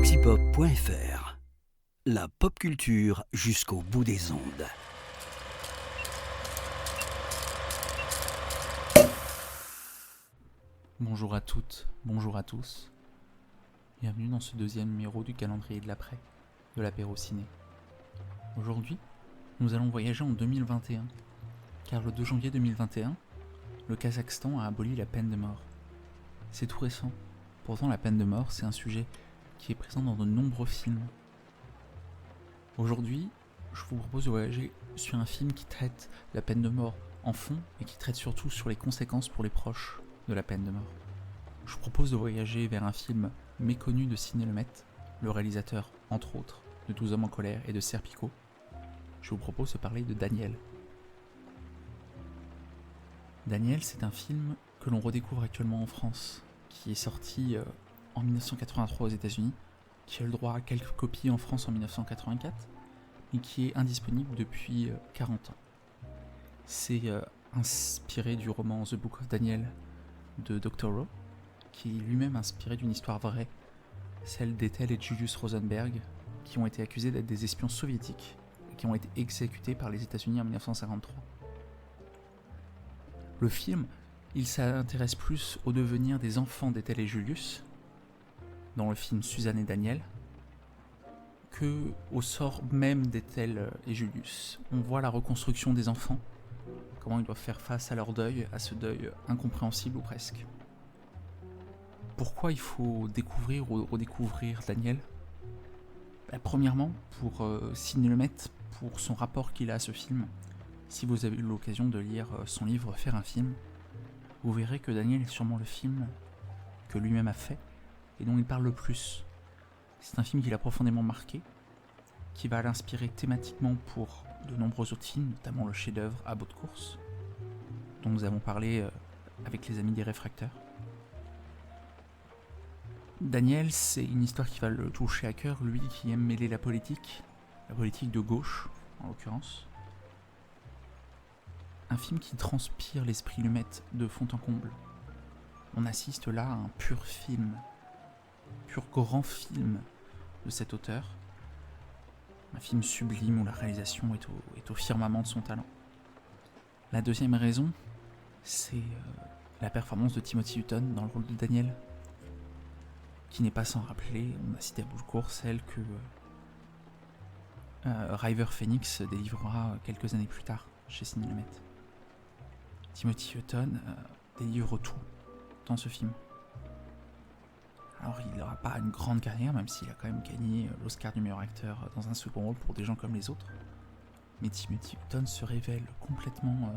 antipop.fr. La pop culture jusqu'au bout des ondes. Bonjour à toutes, bonjour à tous. Bienvenue dans ce deuxième numéro du calendrier de l'après, de l'apéro ciné. Aujourd'hui, nous allons voyager en 2021, car le 2 janvier 2021, le Kazakhstan a aboli la peine de mort. C'est tout récent, pourtant la peine de mort, c'est un sujet qui est présent dans de nombreux films. Aujourd'hui, je vous propose de voyager sur un film qui traite la peine de mort en fond et qui traite surtout sur les conséquences pour les proches de la peine de mort. Je vous propose de voyager vers un film méconnu de Sidney Lumet, le réalisateur, entre autres, de 12 hommes en colère et de Serpico. Je vous propose de parler de Daniel. Daniel, c'est un film que l'on redécouvre actuellement en France, qui est sorti en 1983 aux États-Unis, qui a eu le droit à quelques copies en France en 1984, et qui est indisponible depuis 40 ans. C'est inspiré du roman The Book of Daniel de Dr. Rowe, qui est lui-même inspiré d'une histoire vraie, celle d'Ethel et Julius Rosenberg, qui ont été accusés d'être des espions soviétiques et qui ont été exécutés par les États-Unis en 1953. Le film, il s'intéresse plus au devenir des enfants d'Ethel et Julius, dans le film Suzanne et Daniel, que au sort même d'Ethel et Julius. On voit la reconstruction des enfants, comment ils doivent faire face à leur deuil, à ce deuil incompréhensible ou presque. Pourquoi il faut découvrir ou redécouvrir Daniel ? Premièrement, pour Sidney Lumet, pour son rapport qu'il a à ce film. Si vous avez eu l'occasion de lire son livre Faire un film, vous verrez que Daniel est sûrement le film que lui-même a fait et dont il parle le plus. C'est un film qui l'a profondément marqué, qui va l'inspirer thématiquement pour de nombreux autres films, notamment le chef-d'œuvre À bout de course, dont nous avons parlé avec les amis des réfractaires. Daniel, c'est une histoire qui va le toucher à cœur, lui qui aime mêler la politique de gauche en l'occurrence. Un film qui transpire l'esprit Lumet de fond en comble. On assiste là à un pur grand film de cet auteur. Un film sublime où la réalisation est au firmament de son talent. La deuxième raison, c'est la performance de Timothy Hutton dans le rôle de Daniel, qui n'est pas sans rappeler, on a cité à bout de course, celle que River Phoenix délivrera quelques années plus tard chez Sidney Lumet. Timothy Hutton délivre tout dans ce film. Alors il n'aura pas une grande carrière, même s'il a quand même gagné l'Oscar du meilleur acteur dans un second rôle pour Des gens comme les autres. Mais Timothy Hutton se révèle complètement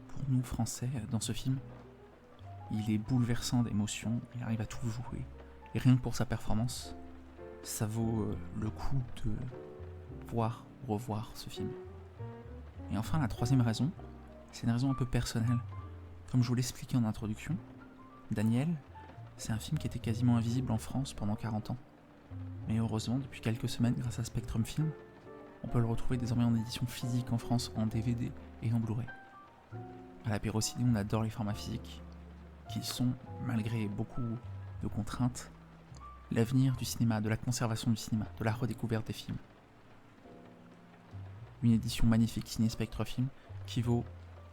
pour nous Français dans ce film. Il est bouleversant d'émotions, il arrive à tout jouer. Et rien que pour sa performance, ça vaut le coup de voir ou revoir ce film. Et enfin, la troisième raison, c'est une raison un peu personnelle. Comme je vous l'expliquais en introduction, Daniel, c'est un film qui était quasiment invisible en France pendant 40 ans. Mais heureusement, depuis quelques semaines, grâce à Spectrum Film, on peut le retrouver désormais en édition physique en France, en DVD et en Blu-ray. À l'apéro ciné, on adore les formats physiques, qui sont, malgré beaucoup de contraintes, l'avenir du cinéma, de la conservation du cinéma, de la redécouverte des films. Une édition magnifique signée Spectre Film qui vaut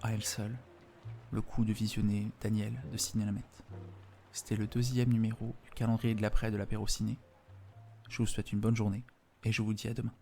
à elle seule le coup de visionner Daniel de Sidney Lumet. C'était le deuxième numéro du calendrier de l'après de l'apéro ciné. Je vous souhaite une bonne journée et je vous dis à demain.